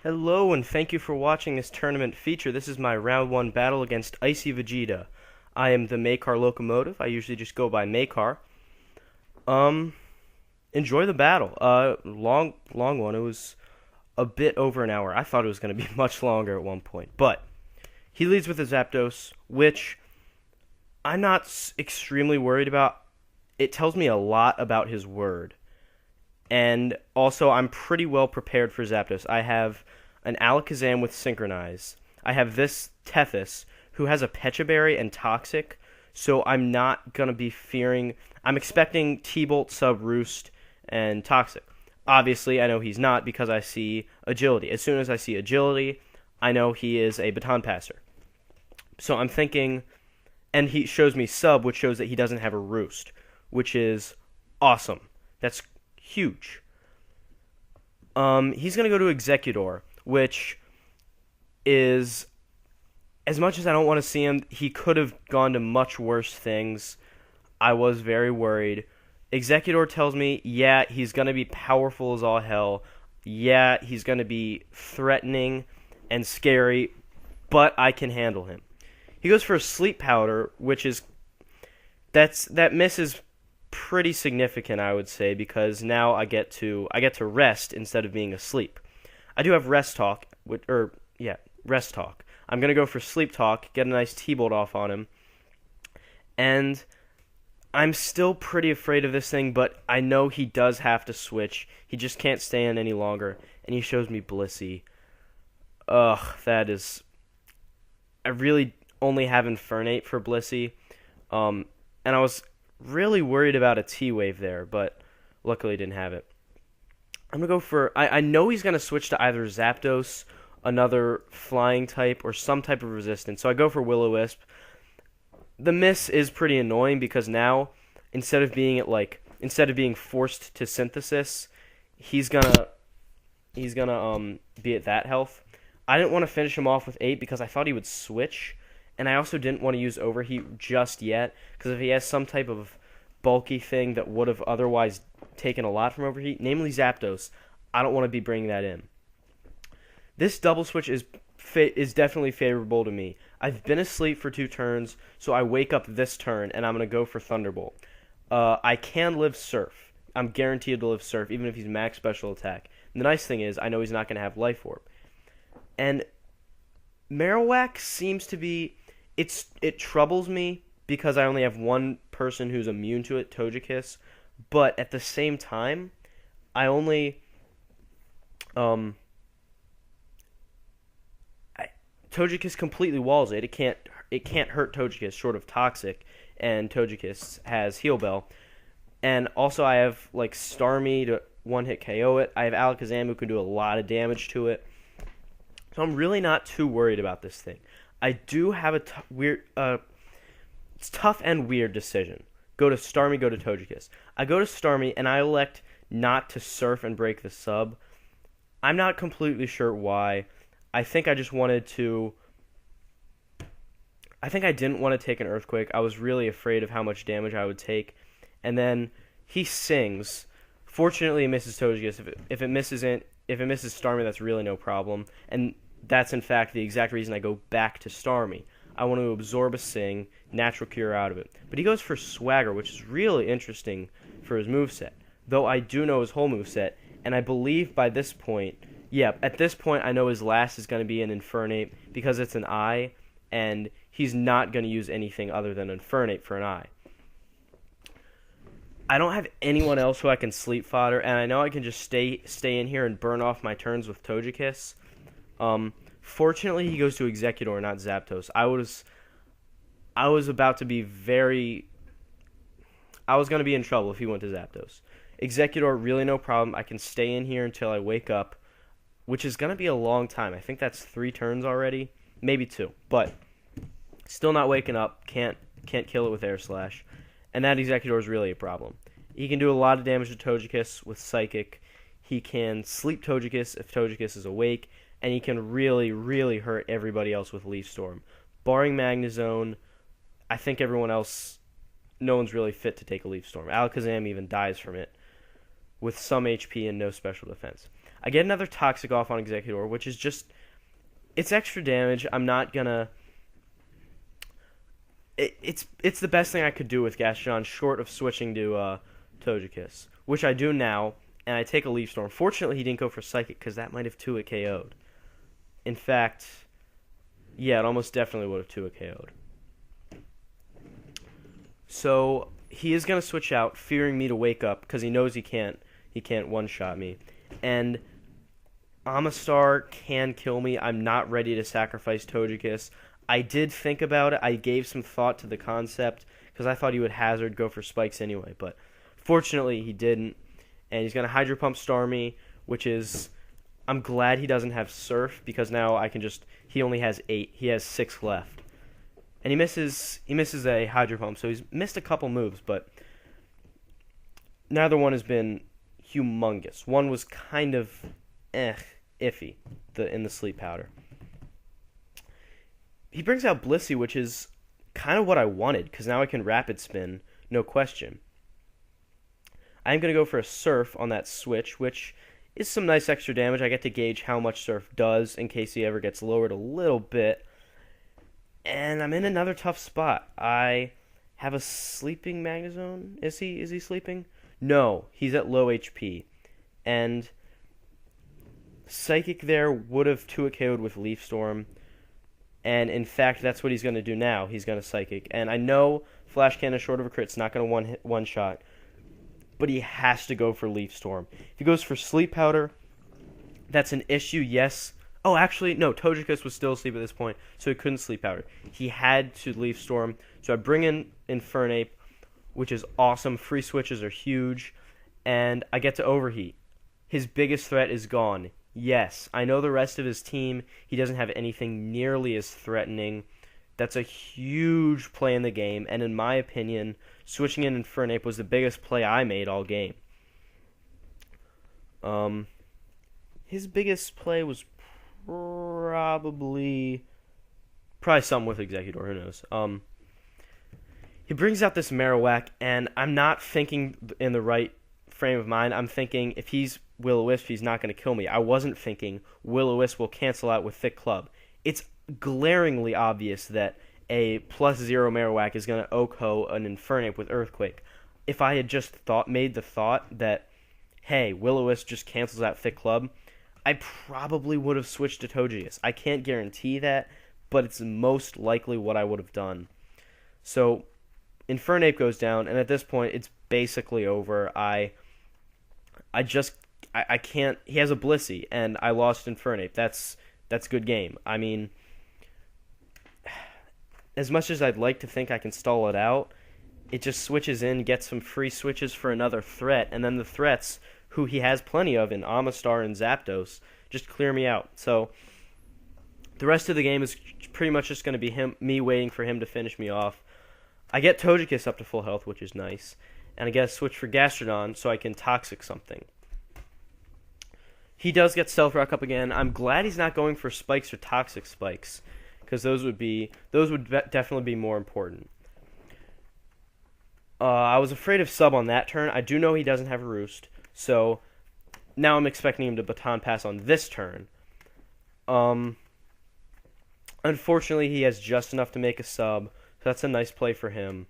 Hello, and thank you for watching this tournament feature. This is my round 1 battle against IcyVegeta. I am the Makar locomotive. I usually just go by Makar. Um, Enjoy the battle. Long one. It was a bit over an hour. I thought it was going to be much longer at one point. But he leads with a Zapdos, which I'm not extremely worried about. It tells me a lot about his word. And also, I'm pretty well prepared for Zapdos. I have an Alakazam with Synchronize. I have this Tethys, who has a Pecha Berry and Toxic, so I'm not going to be fearing... I'm expecting T-Bolt, Sub-Roost, and Toxic. Obviously, I know he's not because I see Agility. As soon as I see Agility, I know he is a Baton Passer. So I'm thinking... And he shows me Sub, which shows that he doesn't have a Roost, which is awesome. That's huge. He's going to go to Executor, which is, as much as I don't want to see him, he could have gone to much worse things. I was very worried. Executor tells me, yeah, he's going to be powerful as all hell. Yeah, he's going to be threatening and scary, but I can handle him. He goes for a Sleep Powder, which is, that misses pretty significant, I would say, because now I get to rest instead of being asleep. I do have Rest Talk, Rest Talk. I'm gonna go for Sleep Talk, get a nice T-Bolt off on him, and I'm still pretty afraid of this thing, but I know he does have to switch. He just can't stay in any longer, and he shows me Blissey. Ugh, that is... I really only have Infernape for Blissey, and I was really worried about a T-Wave there, but luckily didn't have it. I'm going to go for... I know he's going to switch to either Zapdos, another flying type, or some type of resistance, so I go for Will-O-Wisp. The miss is pretty annoying because now, instead of being forced to Synthesis, he's gonna be at that health. I didn't want to finish him off with 8 because I thought he would switch, and I also didn't want to use Overheat just yet, because if he has some type of bulky thing that would have otherwise taken a lot from Overheat, namely Zapdos, I don't want to be bringing that in. This double switch is definitely favorable to me. I've been asleep for 2 turns, so I wake up this turn, and I'm going to go for Thunderbolt. I can live Surf. I'm guaranteed to live Surf, even if he's max special attack. And the nice thing is, I know he's not going to have Life Orb. And Marowak seems to be... It troubles me because I only have one person who's immune to it, Togekiss. But at the same time, I only... Togekiss completely walls it. It can't hurt Togekiss short of Toxic, and Togekiss has Heal Bell. And also I have like Starmie to one-hit KO it. I have Alakazam who can do a lot of damage to it. So I'm really not too worried about this thing. I do have a it's tough and weird decision. Go to Starmie, go to Togekiss. I go to Starmie, and I elect not to Surf and break the sub. I'm not completely sure why. I think I just wanted to... I think I didn't want to take an Earthquake. I was really afraid of how much damage I would take. And then he sings. Fortunately, it misses Togekiss. If it misses Starmie, that's really no problem. And that's, in fact, the exact reason I go back to Starmie. I want to absorb a Sing, Natural Cure out of it. But he goes for Swagger, which is really interesting for his moveset. Though I do know his whole moveset, and I believe by this point... Yeah, at this point, I know his last is going to be an Infernape because it's an I, and he's not going to use anything other than Infernape for an I. I don't have anyone else who I can sleep fodder, and I know I can just stay in here and burn off my turns with Togekiss. Fortunately, he goes to Executor, not Zapdos. I was about to be I was going to be in trouble if he went to Zapdos. Executor, really no problem. I can stay in here until I wake up, which is going to be a long time. I think that's 3 turns already, maybe 2, but still not waking up. Can't kill it with Air Slash, and that Executor is really a problem. He can do a lot of damage to Togekiss with Psychic. He can sleep Togekiss if Togekiss is awake, and he can really, really hurt everybody else with Leaf Storm. Barring Magnezone, I think everyone else, no one's really fit to take a Leaf Storm. Alakazam even dies from it with some HP and no special defense. I get another Toxic off on Executor, which is just... It's extra damage. I'm not gonna... It's the best thing I could do with Gastrodon, short of switching to Togekiss, which I do now, and I take a Leaf Storm. Fortunately, he didn't go for Psychic, because that might have 2-hit KO'd. In fact, yeah, it almost definitely would have 2-hit KO'd. So, he is going to switch out, fearing me to wake up, because he knows he can't one-shot me. And Amistar can kill me. I'm not ready to sacrifice Togekiss. I did think about it. I gave some thought to the concept, because I thought he would hazard go for spikes anyway, but fortunately he didn't. And he's going to Hydro Pump Starmie, which is... I'm glad he doesn't have Surf, because now I can just... He only has 8. He has 6 left. And he misses a Hydro Pump, so he's missed a couple moves, but neither one has been humongous. One was kind of iffy in the Sleep Powder. He brings out Blissey, which is kind of what I wanted, because now I can Rapid Spin, no question. I'm going to go for a Surf on that switch, which is some nice extra damage. I get to gauge how much Surf does in case he ever gets lowered a little bit. And I'm in another tough spot. I have a sleeping Magnezone. Is he sleeping? No, he's at low HP. And Psychic there would have 2-hit KO'd with Leaf Storm. And in fact, that's what he's going to do now. He's going to Psychic. And I know Flash Cannon short of a crit's not going to one shot. But he has to go for Leaf Storm. If he goes for Sleep Powder, that's an issue, yes. Oh, actually, no, Togekiss was still asleep at this point, so he couldn't Sleep Powder. He had to Leaf Storm, so I bring in Infernape, which is awesome. Free switches are huge, and I get to Overheat. His biggest threat is gone. Yes, I know the rest of his team, he doesn't have anything nearly as threatening. That's a huge play in the game, and in my opinion, switching in Infernape was the biggest play I made all game. His biggest play was probably something with Executor, who knows. He brings out this Marowak, and I'm not thinking in the right frame of mind. I'm thinking if he's Will-O-Wisp, he's not going to kill me. I wasn't thinking Will-O-Wisp will cancel out with Thick Club. It's glaringly obvious that a +0 Marowak is going to OHKO an Infernape with Earthquake. If I had just made the thought that, hey, Will-O-Wisp just cancels out Thick Club, I probably would have switched to Togekiss. I can't guarantee that, but it's most likely what I would have done. So, Infernape goes down, and at this point, it's basically over. I can't... He has a Blissey, and I lost Infernape. That's good game. I mean, as much as I'd like to think I can stall it out, it just switches in, gets some free switches for another threat, and then the threats, who he has plenty of in Amistar and Zapdos, just clear me out. So the rest of the game is pretty much just going to be me waiting for him to finish me off. I get Togekiss up to full health, which is nice, and I get a switch for Gastrodon so I can Toxic something. He does get Stealth Rock up again. I'm glad he's not going for Spikes or Toxic Spikes, because those would definitely be more important. I was afraid of Sub on that turn. I do know he doesn't have a Roost, so now I'm expecting him to Baton Pass on this turn. Unfortunately, he has just enough to make a Sub, so that's a nice play for him.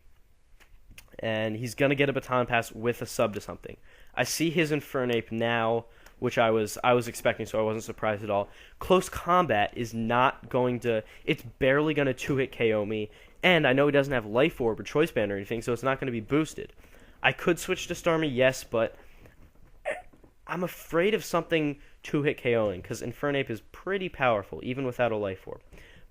And he's going to get a Baton Pass with a Sub to something. I see his Infernape now, which I was expecting, so I wasn't surprised at all. Close Combat is not going to... It's barely going to 2-hit KO me, and I know he doesn't have Life Orb or Choice Band or anything, so it's not going to be boosted. I could switch to Starmie, yes, but I'm afraid of something 2-hit KOing, because Infernape is pretty powerful, even without a Life Orb.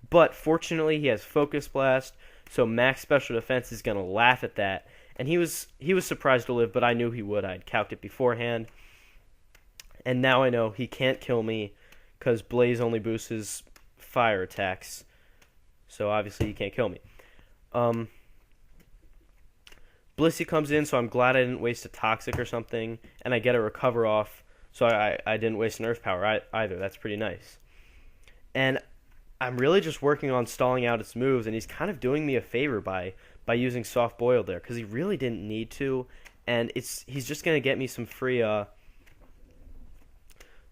But fortunately, he has Focus Blast, so max special defense is going to laugh at that. And he was surprised to live, but I knew he would. I'd calced it beforehand. And now I know he can't kill me, because Blaze only boosts his fire attacks. So obviously he can't kill me. Blissey comes in, so I'm glad I didn't waste a Toxic or something. And I get a Recover off, so I didn't waste an Earth Power either. That's pretty nice. And I'm really just working on stalling out its moves, and he's kind of doing me a favor by using Soft Boiled there, because he really didn't need to. And he's just going to get me some free...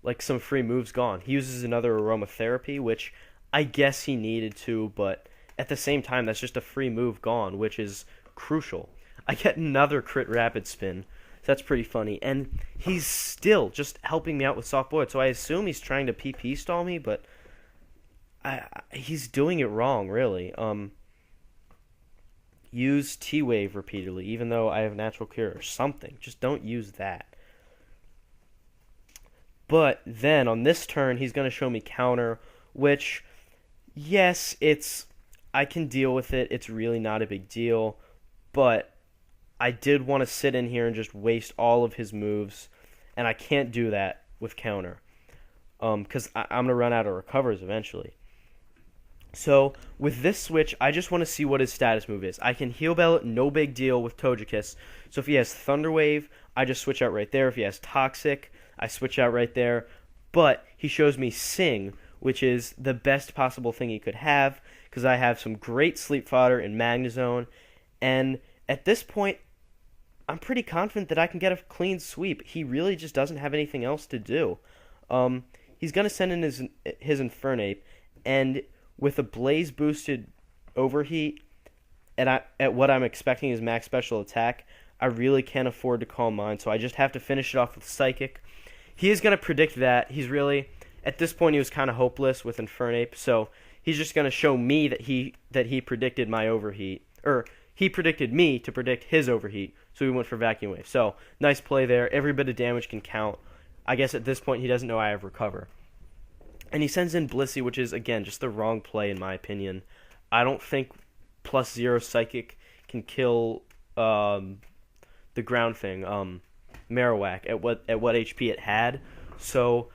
like some free moves gone. He uses another aromatherapy, which I guess he needed to, but at the same time, that's just a free move gone, which is crucial. I get another crit rapid spin. So that's pretty funny. And he's still just helping me out with soft boiled. So I assume he's trying to PP stall me, but he's doing it wrong, really. Use T-Wave repeatedly, even though I have Natural Cure or something. Just don't use that. But then on this turn, he's going to show me counter, which, yes, I can deal with it. It's really not a big deal. But I did want to sit in here and just waste all of his moves, and I can't do that with counter. Because I'm going to run out of recovers eventually. So, with this switch, I just want to see what his status move is. I can heal Bell, no big deal with Togekiss. So if he has Thunder Wave, I just switch out right there. If he has Toxic, I switch out right there. But he shows me Sing, which is the best possible thing he could have, because I have some great Sleep Fodder in Magnezone. And at this point, I'm pretty confident that I can get a clean sweep. He really just doesn't have anything else to do. He's going to send in his Infernape, and with a Blaze boosted Overheat, and at what I'm expecting is max special attack, I really can't afford to Calm Mind, so I just have to finish it off with Psychic. He is going to predict that. He's really, at this point, he was kind of hopeless with Infernape, so he's just going to show me that he predicted my Overheat, or he predicted me to predict his Overheat, so we went for Vacuum Wave. So, nice play there. Every bit of damage can count. I guess at this point, he doesn't know I have Recover. And he sends in Blissey, which is, again, just the wrong play in my opinion. I don't think +0 Psychic can kill the ground thing, Marowak, at what HP it had. So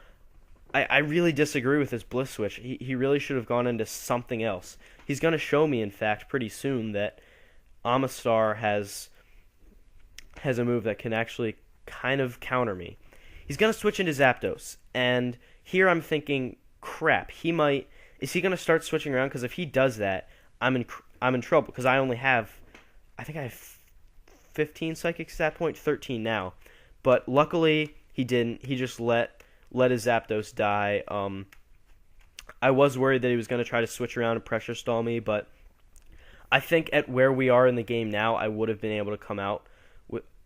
I really disagree with this Bliss switch. He really should have gone into something else. He's going to show me, in fact, pretty soon that Amistar has a move that can actually kind of counter me. He's going to switch into Zapdos, and here I'm thinking, crap, is he going to start switching around? Because if he does that, I'm in trouble, because I have 15 Psychics at that point, 13 now. But luckily, he didn't. He just let his Zapdos die. I was worried that he was going to try to switch around and pressure stall me, but I think at where we are in the game now, I would have been able to come out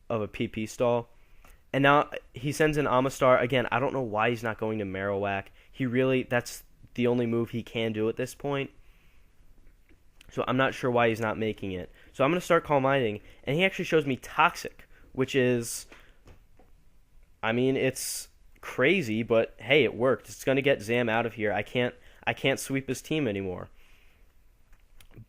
of a PP stall. And now he sends in Amistar. Again, I don't know why he's not going to Marowak. That's the only move he can do at this point. So I'm not sure why he's not making it. So I'm going to start Calm Minding, and he actually shows me Toxic, which is, it's crazy, but hey, it worked. It's going to get Zam out of here. I can't sweep his team anymore.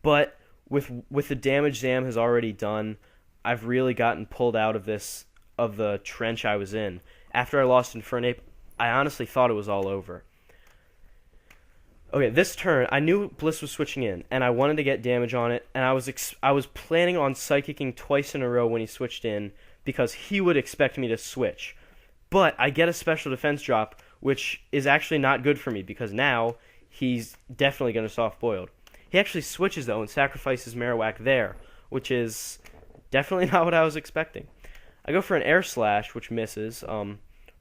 But with the damage Zam has already done, I've really gotten pulled out of the trench I was in. After I lost Infernape, I honestly thought it was all over. Okay, this turn, I knew Bliss was switching in, and I wanted to get damage on it, and I was planning on Psychicking twice in a row when he switched in, because he would expect me to switch. But I get a special defense drop, which is actually not good for me, because now he's definitely going to soft-boiled. He actually switches, though, and sacrifices Marowak there, which is definitely not what I was expecting. I go for an Air Slash, which misses.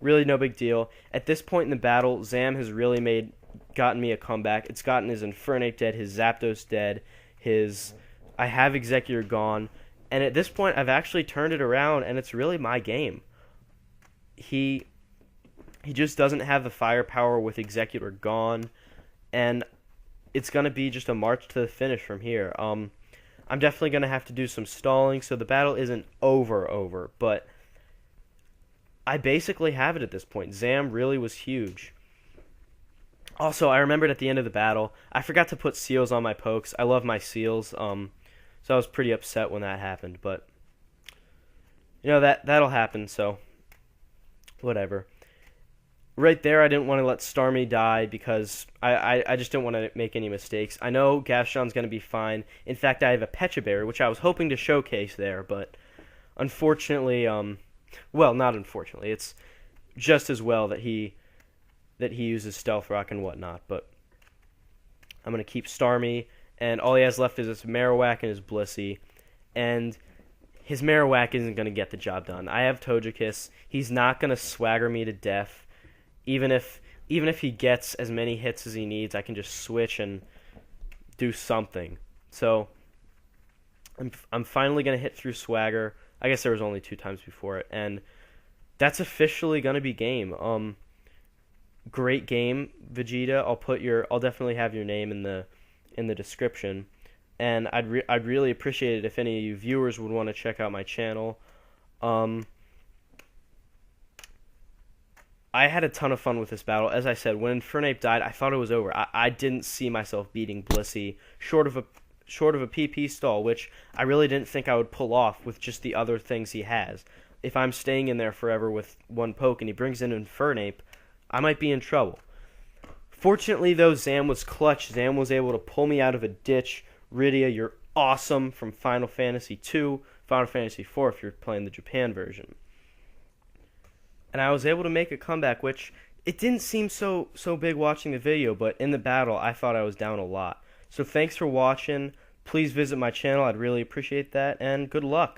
Really no big deal. At this point in the battle, Zam has really gotten me a comeback. It's gotten his Infernape dead, his Zapdos dead, I have Executor gone, and at this point I've actually turned it around, and it's really my game. He just doesn't have the firepower with Executor gone, and it's going to be just a march to the finish from here. I'm definitely going to have to do some stalling, so the battle isn't over, but I basically have it at this point. Zam really was huge. Also, I remembered at the end of the battle, I forgot to put seals on my pokes. I love my seals, so I was pretty upset when that happened, but that'll happen, so whatever. Right there, I didn't want to let Starmie die because I just didn't want to make any mistakes. I know Gastron's going to be fine. In fact, I have a Pecha Berry, which I was hoping to showcase there, but unfortunately, not unfortunately, it's just as well that he uses Stealth Rock and whatnot, but I'm going to keep Starmie, and all he has left is his Marowak and his Blissey, and his Marowak isn't going to get the job done. I have Togekiss. He's not going to swagger me to death. Even if he gets as many hits as he needs, I can just switch and do something. So I'm finally gonna hit through Swagger. I guess there was only 2 times before it, and that's officially gonna be game. Great game, Vegeta. I'll definitely have your name in the description, and I'd really appreciate it if any of you viewers would want to check out my channel. I had a ton of fun with this battle. As I said, when Infernape died, I thought it was over. I didn't see myself beating Blissey short of a PP stall, which I really didn't think I would pull off with just the other things he has. If I'm staying in there forever with one poke and he brings in Infernape, I might be in trouble. Fortunately, though, Zam was clutch. Zam was able to pull me out of a ditch. Rydia, you're awesome from Final Fantasy II, Final Fantasy IV if you're playing the Japan version. And I was able to make a comeback, which it didn't seem so big watching the video, but in the battle, I thought I was down a lot. So thanks for watching. Please visit my channel. I'd really appreciate that, and good luck.